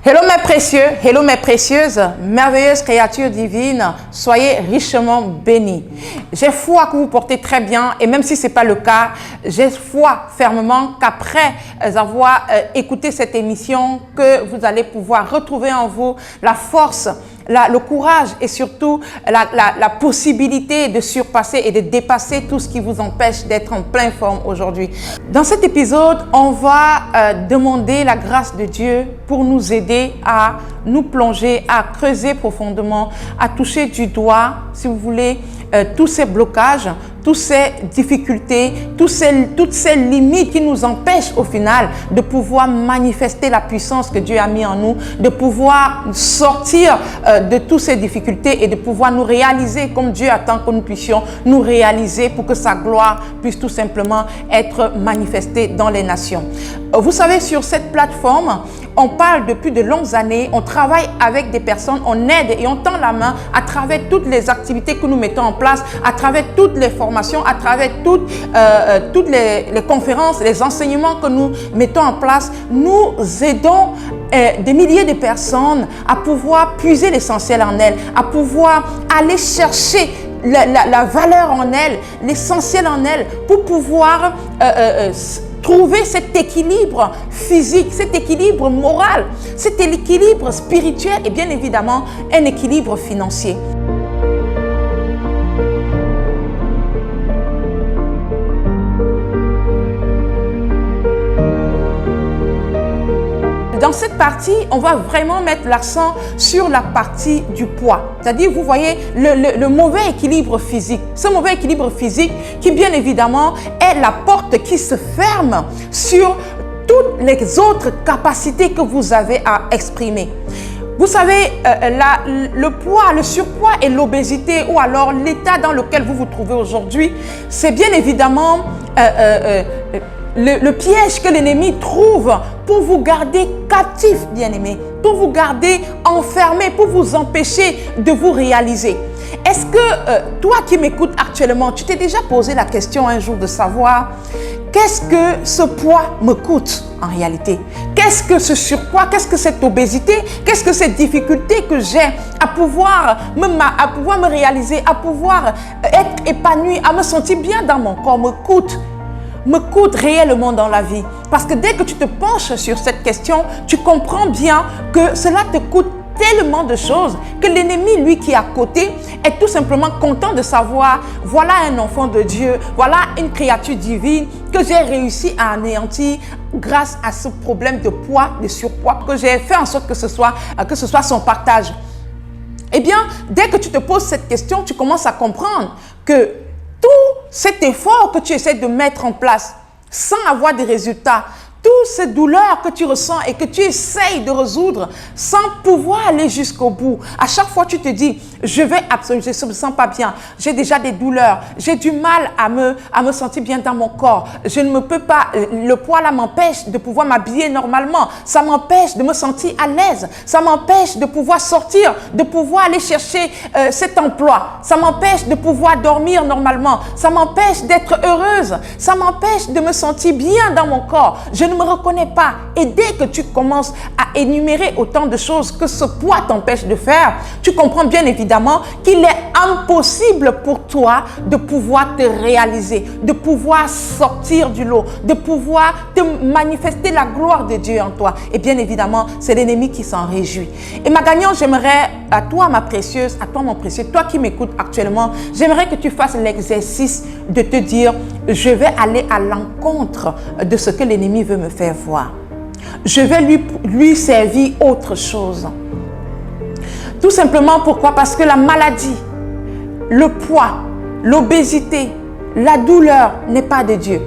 Hello mes précieux, hello mes précieuses, merveilleuses créatures divines, soyez richement bénis. J'ai foi que vous portez très bien et même si ce n'est pas le cas, j'ai foi fermement qu'après avoir écouté cette émission, que vous allez pouvoir retrouver en vous la force, le courage et surtout la possibilité de surpasser et de dépasser tout ce qui vous empêche d'être en pleine forme aujourd'hui. Dans cet épisode, on va demander la grâce de Dieu pour nous aider à nous plonger, à creuser profondément, à toucher du doigt, si vous voulez, tous ces blocages, toutes ces difficultés, toutes ces limites qui nous empêchent au final de pouvoir manifester la puissance que Dieu a mis en nous, de pouvoir sortir de toutes ces difficultés et de pouvoir nous réaliser comme Dieu attend que nous puissions nous réaliser pour que sa gloire puisse tout simplement être manifestée dans les nations. Vous savez, sur cette plateforme, on parle depuis de longues années, on travaille avec des personnes, on aide et on tend la main à travers toutes les activités que nous mettons en place, à travers toutes les formations, à travers toutes les conférences, les enseignements que nous mettons en place. Nous aidons des milliers de personnes à pouvoir puiser l'essentiel en elles, à pouvoir aller chercher la valeur en elles, l'essentiel en elles, pour pouvoir trouver cet équilibre physique, cet équilibre moral, cet équilibre spirituel et bien évidemment un équilibre financier. Dans cette partie, on va vraiment mettre l'accent sur la partie du poids. C'est-à-dire, vous voyez, le mauvais équilibre physique. Ce mauvais équilibre physique qui, bien évidemment, est la porte qui se ferme sur toutes les autres capacités que vous avez à exprimer. Vous savez, le poids, le surpoids et l'obésité, ou alors l'état dans lequel vous vous trouvez aujourd'hui, c'est bien évidemment le piège que l'ennemi trouve pour vous garder captif, bien-aimé, pour vous garder enfermé, pour vous empêcher de vous réaliser. Est-ce que toi qui m'écoutes actuellement, tu t'es déjà posé la question un jour de savoir qu'est-ce que ce poids me coûte en réalité? Qu'est-ce que ce surpoids? Qu'est-ce que cette obésité? Qu'est-ce que cette difficulté que j'ai à pouvoir me réaliser, à pouvoir être épanoui, à me sentir bien dans mon corps me coûte réellement dans la vie? Parce que dès que tu te penches sur cette question, tu comprends bien que cela te coûte tellement de choses que l'ennemi, lui qui est à côté, est tout simplement content de savoir, voilà un enfant de Dieu, voilà une créature divine que j'ai réussi à anéantir grâce à ce problème de poids, de surpoids, que j'ai fait en sorte que ce soit son partage. Eh bien, dès que tu te poses cette question, tu commences à comprendre que tout cet effort que tu essaies de mettre en place sans avoir de résultats, toutes ces douleurs que tu ressens et que tu essayes de résoudre sans pouvoir aller jusqu'au bout. À chaque fois, tu te dis, je ne me sens pas bien, j'ai déjà des douleurs, j'ai du mal à me sentir bien dans mon corps, je ne peux pas, le poids là m'empêche de pouvoir m'habiller normalement, ça m'empêche de me sentir à l'aise, ça m'empêche de pouvoir sortir, de pouvoir aller chercher cet emploi, ça m'empêche de pouvoir dormir normalement, ça m'empêche d'être heureuse, ça m'empêche de me sentir bien dans mon corps. Je ne me reconnais pas. Et dès que tu commences à énumérer autant de choses que ce poids t'empêche de faire, tu comprends bien évidemment qu'il est impossible pour toi de pouvoir te réaliser, de pouvoir sortir du lot, de pouvoir te manifester la gloire de Dieu en toi. Et bien évidemment, c'est l'ennemi qui s'en réjouit. Et ma gagnante, j'aimerais à toi ma précieuse, à toi mon précieux, toi qui m'écoutes actuellement, j'aimerais que tu fasses l'exercice de te dire, je vais aller à l'encontre de ce que l'ennemi veut me faire voir. Je vais lui servir autre chose. Tout simplement pourquoi? Parce que la maladie, le poids, l'obésité, la douleur n'est pas de Dieu.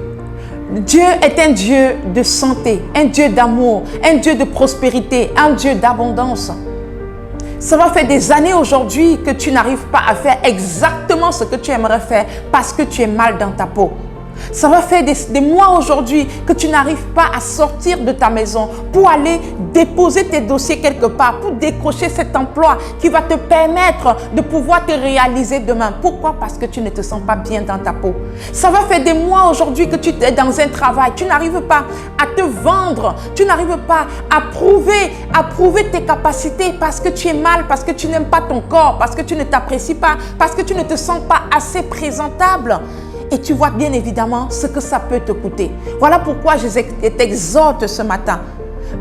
Dieu est un Dieu de santé, un Dieu d'amour, un Dieu de prospérité, un Dieu d'abondance. Ça va faire des années aujourd'hui que tu n'arrives pas à faire exactement ce que tu aimerais faire parce que tu es mal dans ta peau. Ça va faire des mois aujourd'hui que tu n'arrives pas à sortir de ta maison pour aller déposer tes dossiers quelque part, pour décrocher cet emploi qui va te permettre de pouvoir te réaliser demain. Pourquoi? Parce que tu ne te sens pas bien dans ta peau. Ça va faire des mois aujourd'hui que tu es dans un travail, tu n'arrives pas à te vendre, tu n'arrives pas à prouver tes capacités parce que tu es mal, parce que tu n'aimes pas ton corps, parce que tu ne t'apprécies pas, parce que tu ne te sens pas assez présentable. Et tu vois bien évidemment ce que ça peut te coûter. Voilà pourquoi je t'exhorte ce matin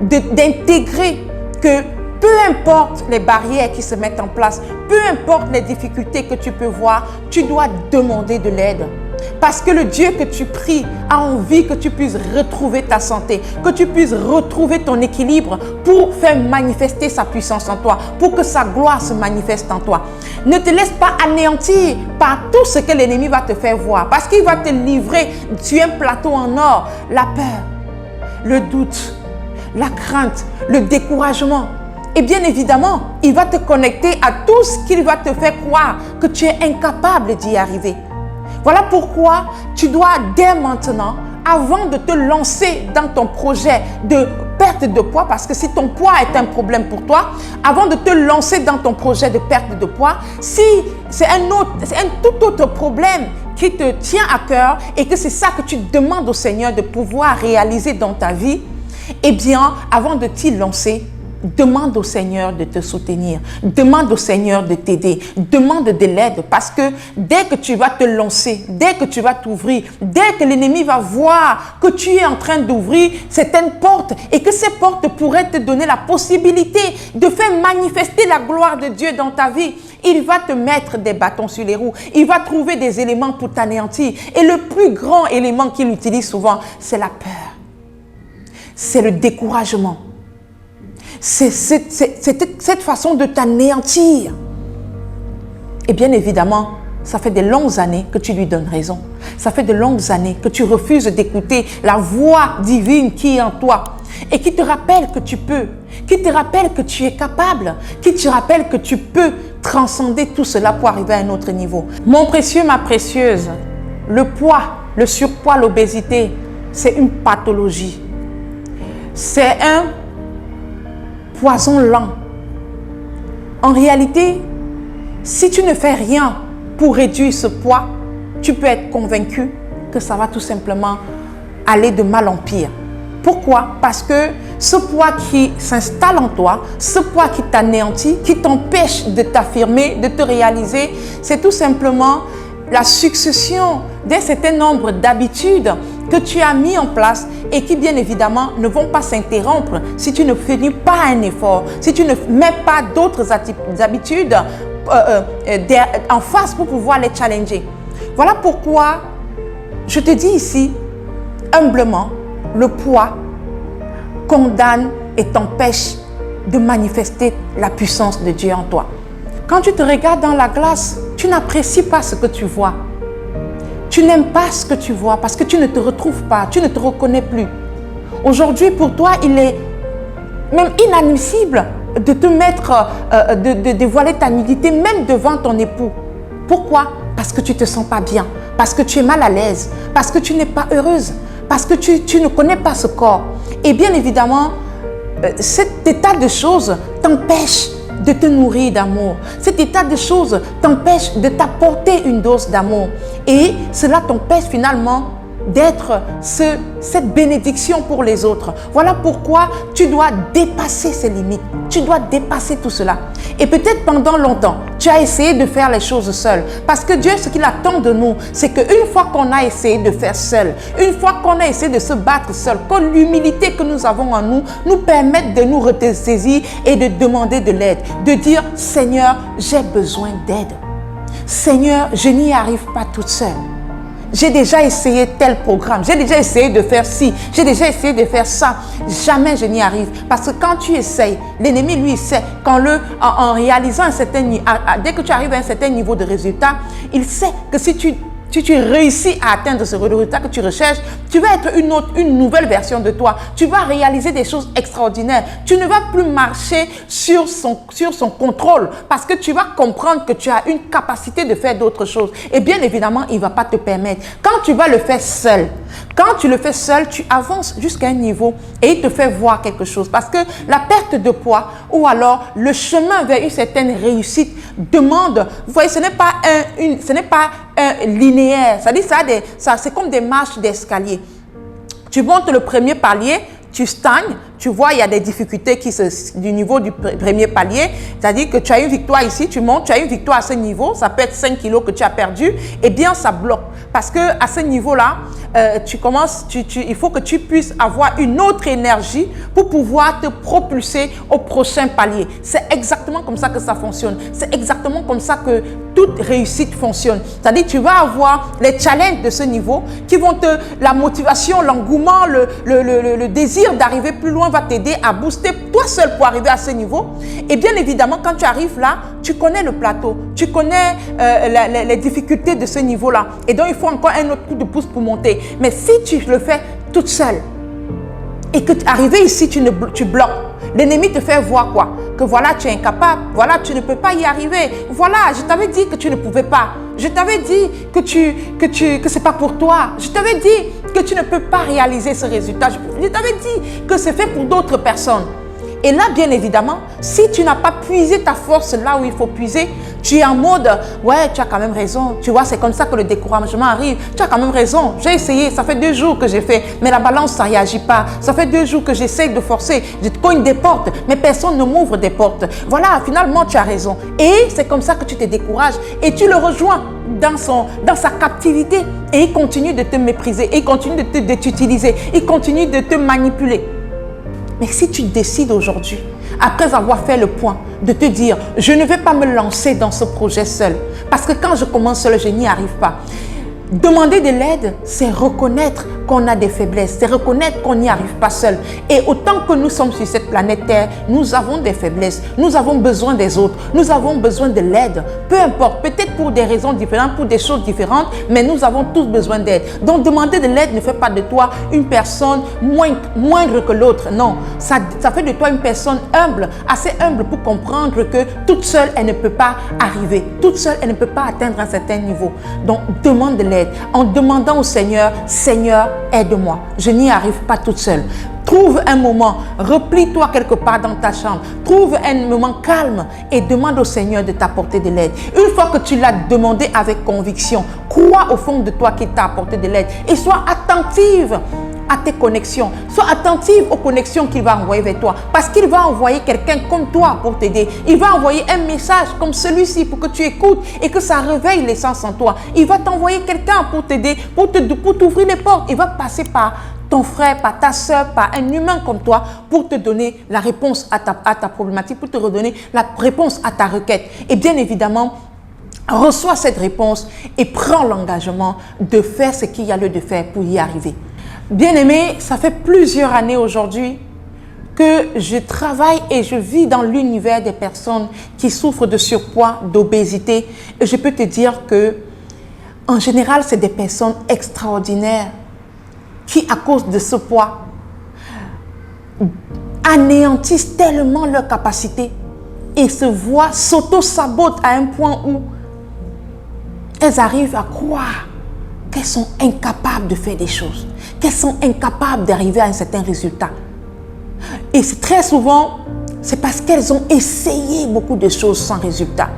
d'intégrer que peu importe les barrières qui se mettent en place, peu importe les difficultés que tu peux voir, tu dois demander de l'aide. Parce que le Dieu que tu pries a envie que tu puisses retrouver ta santé, que tu puisses retrouver ton équilibre pour faire manifester sa puissance en toi, pour que sa gloire se manifeste en toi. Ne te laisse pas anéantir par tout ce que l'ennemi va te faire voir, parce qu'il va te livrer sur un plateau en or la peur, le doute, la crainte, le découragement. Et bien évidemment, il va te connecter à tout ce qu'il va te faire croire que tu es incapable d'y arriver. Voilà pourquoi tu dois dès maintenant, avant de te lancer dans ton projet de perte de poids, parce que si ton poids est un problème pour toi, avant de te lancer dans ton projet de perte de poids, si c'est un tout autre problème qui te tient à cœur et que c'est ça que tu demandes au Seigneur de pouvoir réaliser dans ta vie, eh bien, avant de t'y lancer, demande au Seigneur de te soutenir, demande au Seigneur de t'aider, demande de l'aide, parce que dès que tu vas te lancer, dès que tu vas t'ouvrir, dès que l'ennemi va voir que tu es en train d'ouvrir certaines portes et que ces portes pourraient te donner la possibilité de faire manifester la gloire de Dieu dans ta vie, il va te mettre des bâtons sur les roues, il va trouver des éléments pour t'anéantir. Et le plus grand élément qu'il utilise souvent, c'est la peur, c'est le découragement. C'est cette façon de t'anéantir. Et bien évidemment, ça fait de longues années que tu lui donnes raison. Ça fait de longues années que tu refuses d'écouter la voix divine qui est en toi et qui te rappelle que tu peux, qui te rappelle que tu es capable, qui te rappelle que tu peux transcender tout cela pour arriver à un autre niveau. Mon précieux, ma précieuse, le poids, le surpoids, l'obésité, c'est une pathologie. C'est un poison lent. En réalité, si tu ne fais rien pour réduire ce poids, tu peux être convaincu que ça va tout simplement aller de mal en pire. Pourquoi? Parce que ce poids qui s'installe en toi, ce poids qui t'anéantit, qui t'empêche de t'affirmer, de te réaliser, c'est tout simplement la succession d'un certain nombre d'habitudes que tu as mis en place et qui bien évidemment ne vont pas s'interrompre si tu ne finis pas un effort, si tu ne mets pas d'autres habitudes en face pour pouvoir les challenger. Voilà pourquoi je te dis ici, humblement, le poids condamne et t'empêche de manifester la puissance de Dieu en toi. Quand tu te regardes dans la glace, tu n'apprécies pas ce que tu vois. Tu n'aimes pas ce que tu vois parce que tu ne te retrouves pas, tu ne te reconnais plus. Aujourd'hui, pour toi, il est même inadmissible de te mettre, de dévoiler ta nudité, même devant ton époux. Pourquoi? Parce que tu ne te sens pas bien, parce que tu es mal à l'aise, parce que tu n'es pas heureuse, parce que tu ne connais pas ce corps. Et bien évidemment, cet état de choses t'empêche de te nourrir d'amour. Cet état de choses t'empêche de t'apporter une dose d'amour. Et cela t'empêche finalement d'être cette bénédiction pour les autres. Voilà pourquoi tu dois dépasser ces limites. Tu dois dépasser tout cela. Et peut-être pendant longtemps, tu as essayé de faire les choses seul. Parce que Dieu, ce qu'il attend de nous, c'est qu'une fois qu'on a essayé de faire seul, une fois qu'on a essayé de se battre seul, que l'humilité que nous avons en nous nous permette de nous ressaisir et de demander de l'aide. De dire, Seigneur, j'ai besoin d'aide. Seigneur, je n'y arrive pas toute seule. J'ai déjà essayé tel programme, j'ai déjà essayé de faire ci, j'ai déjà essayé de faire ça. Jamais je n'y arrive. Parce que quand tu essayes, l'ennemi, lui, sait en réalisant un certain niveau, dès que tu arrives à un certain niveau de résultat, il sait que si tu tu réussis à atteindre ce résultat que tu recherches, tu vas être une nouvelle version de toi. Tu vas réaliser des choses extraordinaires. Tu ne vas plus marcher sur son contrôle parce que tu vas comprendre que tu as une capacité de faire d'autres choses. Et bien évidemment, il ne va pas te permettre. Quand tu vas le faire seul, quand tu le fais seul, tu avances jusqu'à un niveau et il te fait voir quelque chose. Parce que la perte de poids ou alors le chemin vers une certaine réussite demande, vous voyez, ce n'est pas linéaire. C'est-à-dire, c'est comme des marches d'escalier. Tu montes le premier palier, tu stagnes, tu vois, il y a des difficultés du niveau du premier palier. C'est-à-dire que tu as une victoire ici, tu montes, tu as une victoire à ce niveau, ça peut être 5 kilos que tu as perdu, et bien ça bloque. Parce qu'à ce niveau-là, il faut que tu puisses avoir une autre énergie pour pouvoir te propulser au prochain palier. C'est exactement comme ça que ça fonctionne. C'est exactement comme ça que toute réussite fonctionne. C'est-à-dire tu vas avoir les challenges de ce niveau qui vont la motivation, l'engouement, le désir d'arriver plus loin va t'aider à booster toi seul pour arriver à ce niveau. Et bien évidemment, quand tu arrives là, tu connais le plateau, tu connais les difficultés de ce niveau-là. Et donc, il faut encore un autre coup de pouce pour monter. Mais si tu le fais toute seule et que arrivé ici, tu bloques, l'ennemi te fait voir quoi? Que voilà, tu es incapable, voilà, tu ne peux pas y arriver. Voilà, je t'avais dit que tu ne pouvais pas. Je t'avais dit que c'est pas pour toi. Je t'avais dit que tu ne peux pas réaliser ce résultat. Je t'avais dit que c'est fait pour d'autres personnes. Et là, bien évidemment, si tu n'as pas puisé ta force là où il faut puiser, tu es en mode, ouais, tu as quand même raison. Tu vois, c'est comme ça que le découragement arrive. Tu as quand même raison. J'ai essayé, ça fait 2 jours que j'ai fait, mais la balance, ça ne réagit pas. Ça fait 2 jours que j'essaie de forcer. Je te cogne des portes, mais personne ne m'ouvre des portes. Voilà, finalement, tu as raison. Et c'est comme ça que tu te décourages et tu le rejoins dans sa captivité et il continue de te mépriser, et il continue de t'utiliser, il continue de te manipuler. Mais si tu décides aujourd'hui, après avoir fait le point, de te dire, je ne vais pas me lancer dans ce projet seul, parce que quand je commence seul, je n'y arrive pas. Demander de l'aide, c'est reconnaître qu'on a des faiblesses, c'est reconnaître qu'on n'y arrive pas seul. Et autant que nous sommes sur cette planète Terre, nous avons des faiblesses, nous avons besoin des autres, nous avons besoin de l'aide. Peu importe, peut-être pour des raisons différentes, pour des choses différentes, mais nous avons tous besoin d'aide. Donc demander de l'aide ne fait pas de toi une personne moindre que l'autre. Non, ça fait de toi une personne humble, assez humble pour comprendre que toute seule, elle ne peut pas arriver. Toute seule, elle ne peut pas atteindre un certain niveau. Donc demande de l'aide. En demandant au Seigneur, Seigneur, aide-moi. Je n'y arrive pas toute seule. Trouve un moment, replie-toi quelque part dans ta chambre, trouve un moment calme et demande au Seigneur de t'apporter de l'aide. Une fois que tu l'as demandé avec conviction, crois au fond de toi qu'il t'a apporté de l'aide et sois attentive à tes connexions. Sois attentive aux connexions qu'il va envoyer vers toi. Parce qu'il va envoyer quelqu'un comme toi pour t'aider. Il va envoyer un message comme celui-ci pour que tu écoutes et que ça réveille l'essence en toi. Il va t'envoyer quelqu'un pour t'aider, pour t'ouvrir les portes. Il va passer par ton frère, par ta soeur, par un humain comme toi pour te donner la réponse à ta problématique, pour te redonner la réponse à ta requête. Et bien évidemment, reçois cette réponse et prends l'engagement de faire ce qu'il y a lieu de faire pour y arriver. Bien-aimé, ça fait plusieurs années aujourd'hui que je travaille et je vis dans l'univers des personnes qui souffrent de surpoids, d'obésité. Et je peux te dire que, en général, c'est des personnes extraordinaires qui, à cause de ce poids, anéantissent tellement leur capacité et s'auto-sabotent à un point où elles arrivent à croire qu'elles sont incapables de faire des choses, qu'elles sont incapables d'arriver à un certain résultat. Et très souvent, c'est parce qu'elles ont essayé beaucoup de choses sans résultat.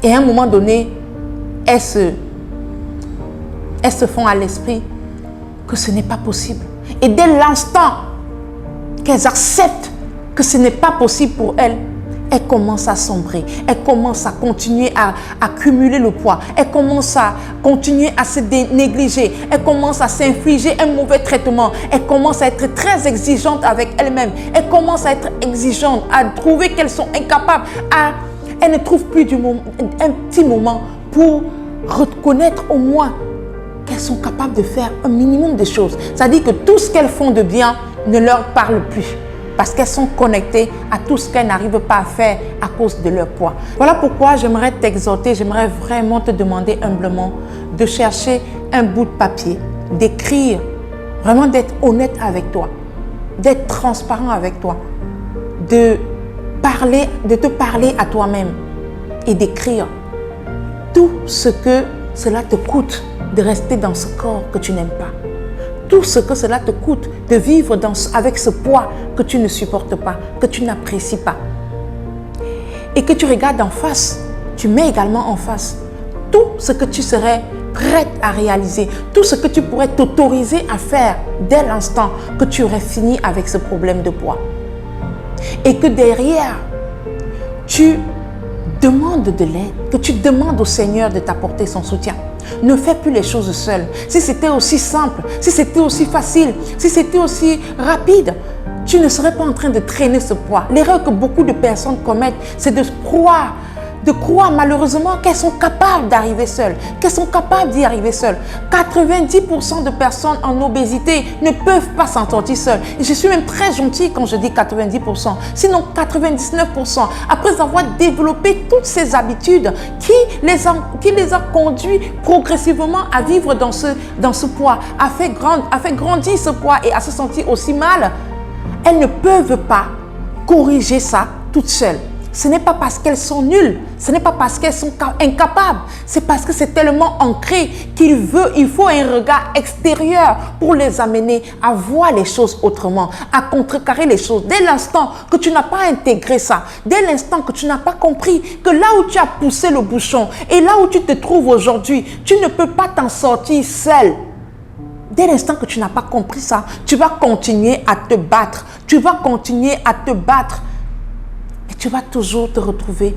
Et à un moment donné, elles se font à l'esprit que ce n'est pas possible. Et dès l'instant qu'elles acceptent que ce n'est pas possible pour elles, elles commencent à sombrer, elles commencent à continuer à accumuler le poids, elles commencent à continuer à se négliger, elles commencent à s'infliger un mauvais traitement, elles commencent à être très exigeantes avec elles-mêmes, elles commencent à être exigeantes, à trouver qu'elles sont incapables, elles ne trouvent plus un petit moment pour reconnaître au moins qu'elles sont capables de faire un minimum de choses. C'est-à-dire que tout ce qu'elles font de bien ne leur parle plus. Parce qu'elles sont connectées à tout ce qu'elles n'arrivent pas à faire à cause de leur poids. Voilà pourquoi j'aimerais t'exhorter, j'aimerais vraiment te demander humblement de chercher un bout de papier, d'écrire, vraiment d'être honnête avec toi, d'être transparent avec toi, de te parler à toi-même et d'écrire tout ce que cela te coûte de rester dans ce corps que tu n'aimes pas. Tout ce que cela te coûte de vivre avec ce poids que tu ne supportes pas, que tu n'apprécies pas. Et que tu regardes en face, tu mets également en face tout ce que tu serais prête à réaliser, tout ce que tu pourrais t'autoriser à faire dès l'instant que tu aurais fini avec ce problème de poids. Et que derrière, tu demandes de l'aide, que tu demandes au Seigneur de t'apporter son soutien. Ne fais plus les choses seul. Si c'était aussi simple, si c'était aussi facile, si c'était aussi rapide, tu ne serais pas en train de traîner ce poids. L'erreur que beaucoup de personnes commettent, c'est de croire malheureusement qu'elles sont capables d'arriver seules, qu'elles sont capables d'y arriver seules. 90% de personnes en obésité ne peuvent pas s'en sortir seules. Et je suis même très gentille quand je dis 90%, sinon 99%. Après avoir développé toutes ces habitudes qui les a conduits progressivement à vivre dans ce poids, à faire grandir ce poids et à se sentir aussi mal, elles ne peuvent pas corriger ça toutes seules. Ce n'est pas parce qu'elles sont nulles, ce n'est pas parce qu'elles sont incapables, c'est parce que c'est tellement ancré il faut un regard extérieur pour les amener à voir les choses autrement, à contrecarrer les choses. Dès l'instant que tu n'as pas intégré ça, dès l'instant que tu n'as pas compris que là où tu as poussé le bouchon et là où tu te trouves aujourd'hui, tu ne peux pas t'en sortir seul. Dès l'instant que tu n'as pas compris ça, tu vas continuer à te battre, et tu vas toujours te retrouver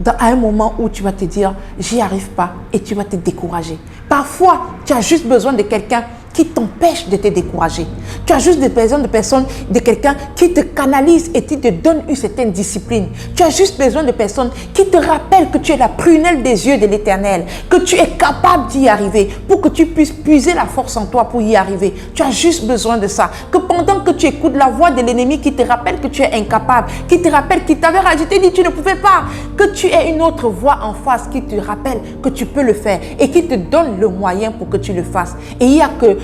à un moment où tu vas te dire « j'y arrive pas » et tu vas te décourager. Parfois, tu as juste besoin de quelqu'un qui t'empêche de te décourager. Tu as juste besoin de quelqu'un qui te canalise et qui te donne une certaine discipline. Tu as juste besoin de personnes qui te rappellent que tu es la prunelle des yeux de l'Éternel, que tu es capable d'y arriver pour que tu puisses puiser la force en toi pour y arriver. Tu as juste besoin de ça. Que pendant que tu écoutes la voix de l'ennemi qui te rappelle que tu es incapable, qui te rappelle qu'il t'avait rajouté, dit tu ne pouvais pas, que tu aies une autre voix en face qui te rappelle que tu peux le faire et qui te donne le moyen pour que tu le fasses. Et il n'y a que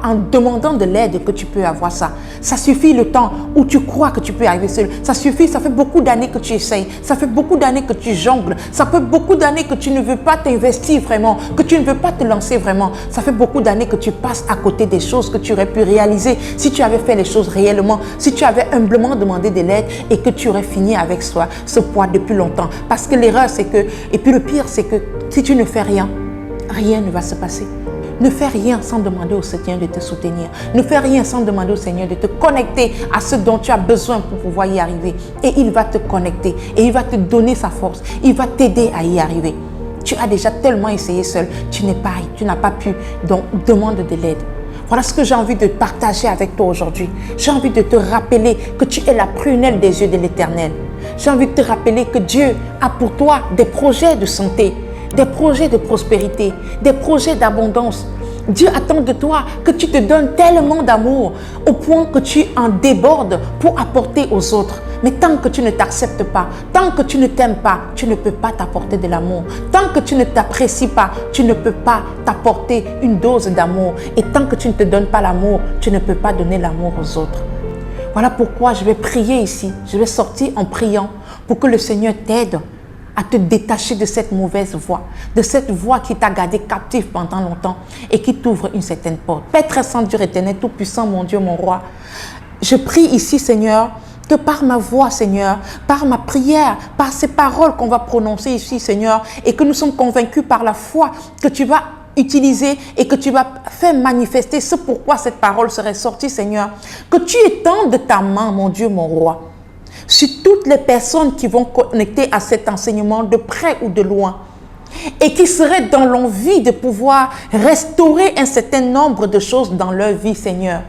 en demandant de l'aide que tu peux avoir ça. Ça suffit le temps où tu crois que tu peux arriver seul. Ça suffit, ça fait beaucoup d'années que tu essayes. Ça fait beaucoup d'années que tu jongles. Ça fait beaucoup d'années que tu ne veux pas t'investir vraiment, que tu ne veux pas te lancer vraiment. Ça fait beaucoup d'années que tu passes à côté des choses que tu aurais pu réaliser si tu avais fait les choses réellement, si tu avais humblement demandé de l'aide et que tu aurais fini avec ce poids depuis longtemps. Parce que l'erreur, c'est que, et puis le pire, c'est que si tu ne fais rien, rien ne va se passer. Ne fais rien sans demander au Seigneur de te soutenir. Ne fais rien sans demander au Seigneur de te connecter à ce dont tu as besoin pour pouvoir y arriver. Et il va te connecter et il va te donner sa force. Il va t'aider à y arriver. Tu as déjà tellement essayé seul. Tu n'as pas pu. Donc, demande de l'aide. Voilà ce que j'ai envie de partager avec toi aujourd'hui. J'ai envie de te rappeler que tu es la prunelle des yeux de l'Éternel. J'ai envie de te rappeler que Dieu a pour toi des projets de santé, des projets de prospérité, des projets d'abondance. Dieu attend de toi que tu te donnes tellement d'amour au point que tu en débordes pour apporter aux autres. Mais tant que tu ne t'acceptes pas, tant que tu ne t'aimes pas, tu ne peux pas t'apporter de l'amour. Tant que tu ne t'apprécies pas, tu ne peux pas t'apporter une dose d'amour. Et tant que tu ne te donnes pas l'amour, tu ne peux pas donner l'amour aux autres. Voilà pourquoi je vais prier ici. Je vais sortir en priant pour que le Seigneur t'aide à te détacher de cette mauvaise voie, de cette voie qui t'a gardé captif pendant longtemps et qui t'ouvre une certaine porte. Père très saint, Dieu éternel, tout-puissant, mon Dieu, mon roi, je prie ici, Seigneur, que par ma voix, Seigneur, par ma prière, par ces paroles qu'on va prononcer ici, Seigneur, et que nous sommes convaincus par la foi que tu vas utiliser et que tu vas faire manifester ce pourquoi cette parole serait sortie, Seigneur, que tu étendes ta main, mon Dieu, mon roi, sur toutes les personnes qui vont connecter à cet enseignement de près ou de loin et qui seraient dans l'envie de pouvoir restaurer un certain nombre de choses dans leur vie, Seigneur.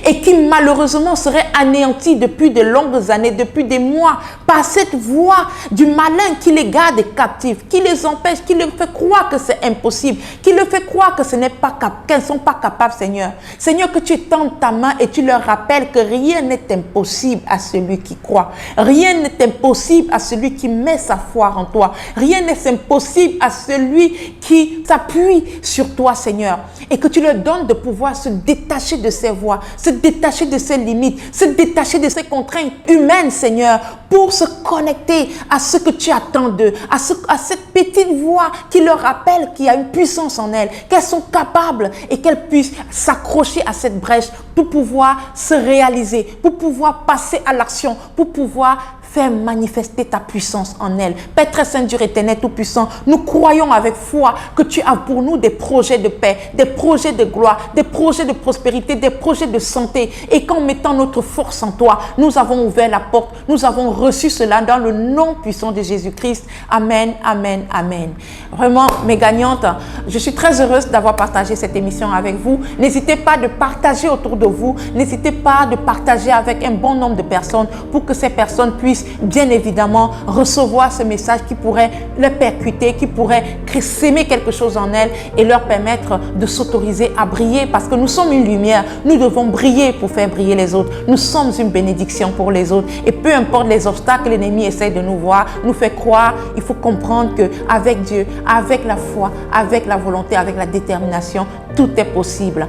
et qui malheureusement serait anéanti depuis de longues années, depuis des mois, par cette voix du malin qui les garde captifs, qui les empêche, qui leur fait croire que c'est impossible, qui leur fait croire que ce n'est pas qu'elles ne sont pas capables, Seigneur. Seigneur, que tu étendes ta main et tu leur rappelles que rien n'est impossible à celui qui croit. Rien n'est impossible à celui qui met sa foi en toi. Rien n'est impossible à celui qui s'appuie sur toi, Seigneur. Et que tu leur donnes de pouvoir se détacher de ces voies, se détacher de ces limites, se détacher de ces contraintes humaines, Seigneur, pour se connecter à ce que tu attends d'eux, à cette petite voix qui leur rappelle qu'il y a une puissance en elles, qu'elles sont capables et qu'elles puissent s'accrocher à cette brèche pour pouvoir se réaliser, pour pouvoir passer à l'action, pour pouvoir faire manifester ta puissance en elle. Père très saint, Dieu éternel, tout-puissant, nous croyons avec foi que tu as pour nous des projets de paix, des projets de gloire, des projets de prospérité, des projets de santé, et qu'en mettant notre force en toi, nous avons ouvert la porte, nous avons reçu cela dans le nom puissant de Jésus-Christ. Amen, amen, amen. Vraiment, mes gagnantes, je suis très heureuse d'avoir partagé cette émission avec vous. N'hésitez pas de partager autour de vous, n'hésitez pas de partager avec un bon nombre de personnes pour que ces personnes puissent bien évidemment recevoir ce message qui pourrait les percuter, qui pourrait s'aimer quelque chose en elles et leur permettre de s'autoriser à briller, parce que nous sommes une lumière, nous devons briller pour faire briller les autres, nous sommes une bénédiction pour les autres, et peu importe les obstacles que l'ennemi essaie de nous voir, nous fait croire, il faut comprendre qu'avec Dieu, avec la foi, avec la volonté, avec la détermination, tout est possible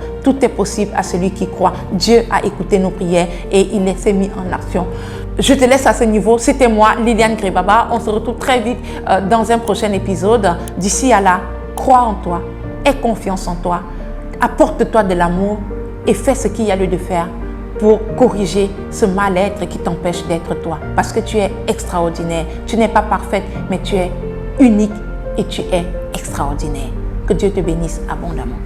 à celui qui croit. Dieu a écouté nos prières et il s'est mis en action. Je te laisse à ce niveau. C'était moi, Liliane Grébaba. On se retrouve très vite dans un prochain épisode. D'ici à là, crois en toi, aie confiance en toi, apporte-toi de l'amour et fais ce qu'il y a lieu de faire pour corriger ce mal-être qui t'empêche d'être toi. Parce que tu es extraordinaire. Tu n'es pas parfaite, mais tu es unique et tu es extraordinaire. Que Dieu te bénisse abondamment.